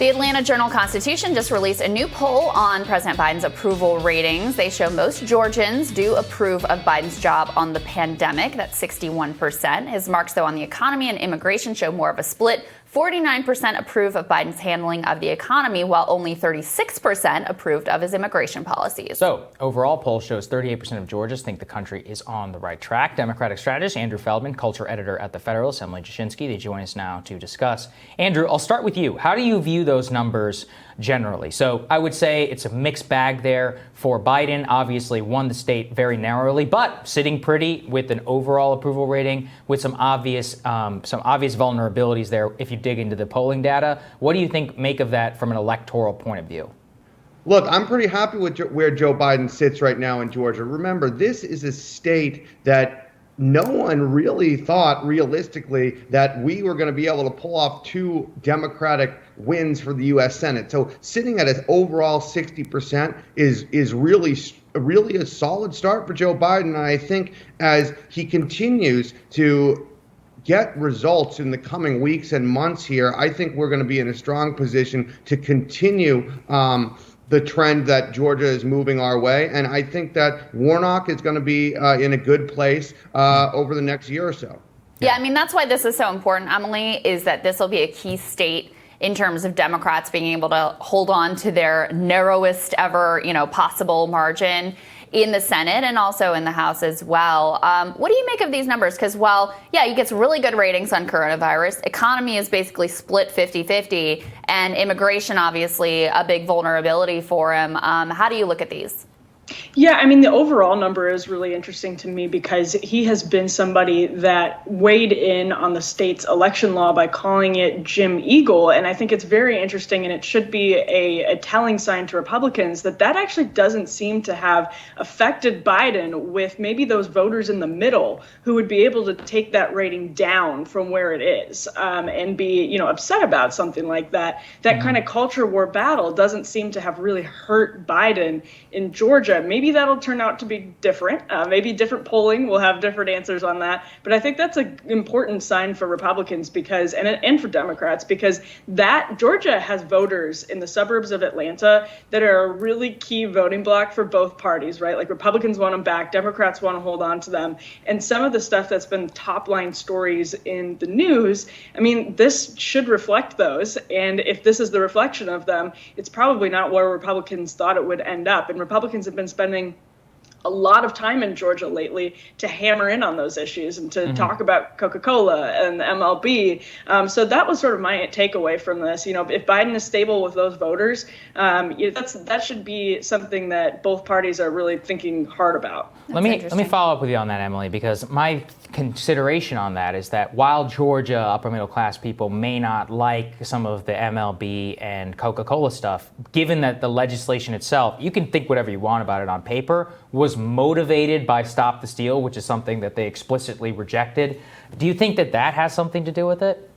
The Atlanta Journal-Constitution just released a new poll on President Biden's approval ratings. They show most Georgians do approve of Biden's job on the pandemic. That's 61%. His marks, though, on the economy and immigration show more of a split. 49% approve of Biden's handling of the economy, while only 36% approved of his immigration policies. So, overall poll shows 38% of Georgians think the country is on the right track. Democratic strategist Andrew Feldman, culture editor at The Federalist, Emily Jashinsky, they join us now to discuss. Andrew, I'll start with you. How do you view those numbers generally? So, I would say it's a mixed bag there for Biden. Obviously won the state very narrowly, but sitting pretty with an overall approval rating with some obvious vulnerabilities there if you dig into the polling data. What do you make of that from an electoral point of view? Look, I'm pretty happy with where Joe Biden sits right now in Georgia. Remember, this is a state that no one really thought realistically that we were going to be able to pull off two Democratic wins for the U.S. Senate. So sitting at an overall 60% is really a solid start for Joe Biden. And I think as he continues to get results in the coming weeks and months here, I think we're going to be in a strong position to continue the trend that Georgia is moving our way. And I think that Warnock is going to be in a good place over the next year or so. Yeah, I mean, that's why this is so important, Emily, is that this will be a key state in terms of Democrats being able to hold on to their narrowest ever, possible margin in the Senate and also in the House as well. What do you make of these numbers? Because he gets really good ratings on coronavirus. Economy is basically split 50-50, and immigration, obviously, a big vulnerability for him. How do you look at these? Yeah, I mean, the overall number is really interesting to me because he has been somebody that weighed in on the state's election law by calling it Jim Eagle. And I think it's very interesting, and it should be a telling sign to Republicans that actually doesn't seem to have affected Biden with maybe those voters in the middle who would be able to take that rating down from where it is and be, upset about something like that. That kind of culture war battle doesn't seem to have really hurt Biden in Georgia. Maybe that'll turn out to be different. Maybe different polling will have different answers on that. But I think that's an important sign for Republicans because, and for Democrats, because that Georgia has voters in the suburbs of Atlanta that are a really key voting block for both parties, right? Like Republicans want them back, Democrats want to hold on to them. And some of the stuff that's been top line stories in the news, I mean, this should reflect those. And if this is the reflection of them, it's probably not where Republicans thought it would end up. And Republicans have been spending a lot of time in Georgia lately to hammer in on those issues and to talk about Coca-Cola and the MLB. So that was sort of my takeaway from this. If Biden is stable with those voters, that should be something that both parties are really thinking hard about. Let me follow up with you on that, Emily, because my consideration on that is that while Georgia upper middle class people may not like some of the MLB and Coca-Cola stuff, given that the legislation itself, you can think whatever you want about it on paper, was motivated by Stop the Steal, which is something that they explicitly rejected. Do you think that has something to do with it?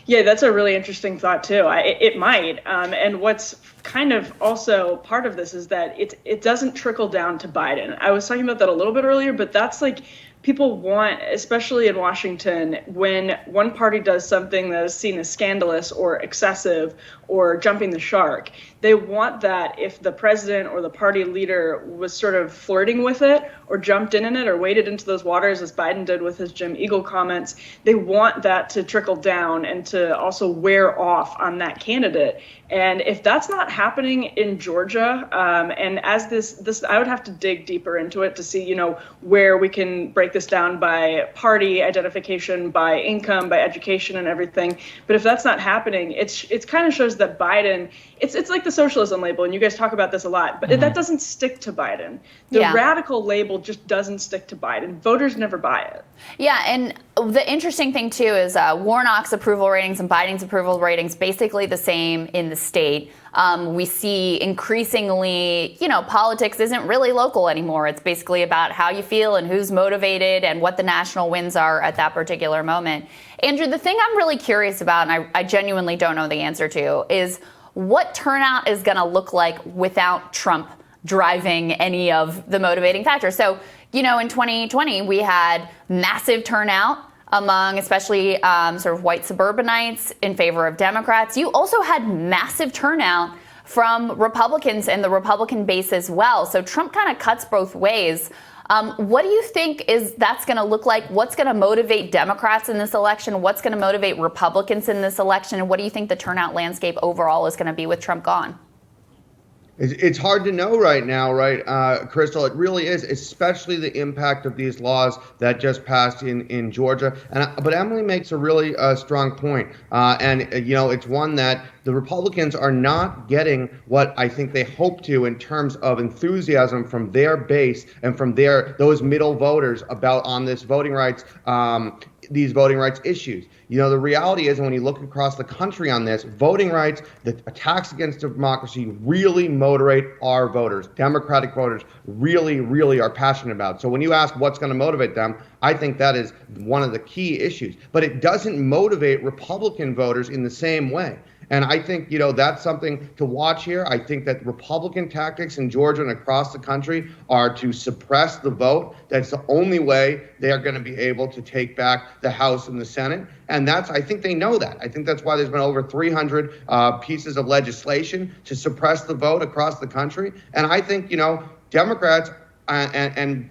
Yeah, that's a really interesting thought, too. It might. And what's kind of also part of this is that it doesn't trickle down to Biden. I was talking about that a little bit earlier, but that's like people want, especially in Washington, when one party does something that is seen as scandalous or excessive or jumping the shark, they want that if the president or the party leader was sort of flirting with it or jumped in it or waded into those waters as Biden did with his Jim Eagle comments, they want that to trickle down and to also wear off on that candidate. And if that's not happening in Georgia, and as this, I would have to dig deeper into it to see, where we can break this down by party identification, by income, by education and everything. But if that's not happening, it's kind of shows that Biden, it's like the socialism label, and you guys talk about this a lot, but that doesn't stick to Biden. The radical label just doesn't stick to Biden. Voters never buy it. Yeah, and the interesting thing, too, is Warnock's approval ratings and Biden's approval ratings basically the same in the state. We see increasingly, politics isn't really local anymore. It's basically about how you feel and who's motivated and what the national wins are at that particular moment. Andrew, the thing I'm really curious about, and I genuinely don't know the answer to, is what turnout is going to look like without Trump driving any of the motivating factors. So, in 2020, we had massive turnout among especially sort of white suburbanites in favor of Democrats. You also had massive turnout from Republicans and the Republican base as well. So Trump kind of cuts both ways. What do you think that's going to look like? What's going to motivate Democrats in this election? What's going to motivate Republicans in this election? And what do you think the turnout landscape overall is going to be with Trump gone? It's hard to know right now, right, Crystal? It really is, especially the impact of these laws that just passed in Georgia. But Emily makes a really strong point. It's one that the Republicans are not getting what I think they hope to in terms of enthusiasm from their base and from those middle voters on this voting rights, these voting rights issues. The reality is, when you look across the country on this, voting rights, the attacks against democracy really motivate our voters. Democratic voters really, really are passionate about it. So when you ask what's going to motivate them, I think that is one of the key issues. But it doesn't motivate Republican voters in the same way. And I think, that's something to watch here. I think that Republican tactics in Georgia and across the country are to suppress the vote. That's the only way they are going to be able to take back the House and the Senate. And I think they know that. I think that's why there's been over 300 pieces of legislation to suppress the vote across the country. And I think, Democrats and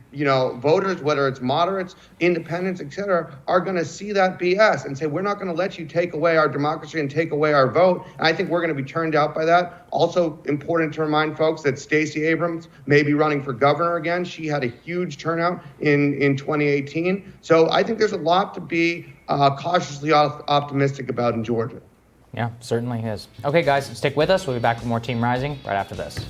voters, whether it's moderates, independents, et cetera, are going to see that BS and say, we're not going to let you take away our democracy and take away our vote. And I think we're going to be turned out by that. Also important to remind folks that Stacey Abrams may be running for governor again. She had a huge turnout in 2018. So I think there's a lot to be cautiously optimistic about in Georgia. Yeah, certainly is. Okay, guys, stick with us. We'll be back with more Team Rising right after this.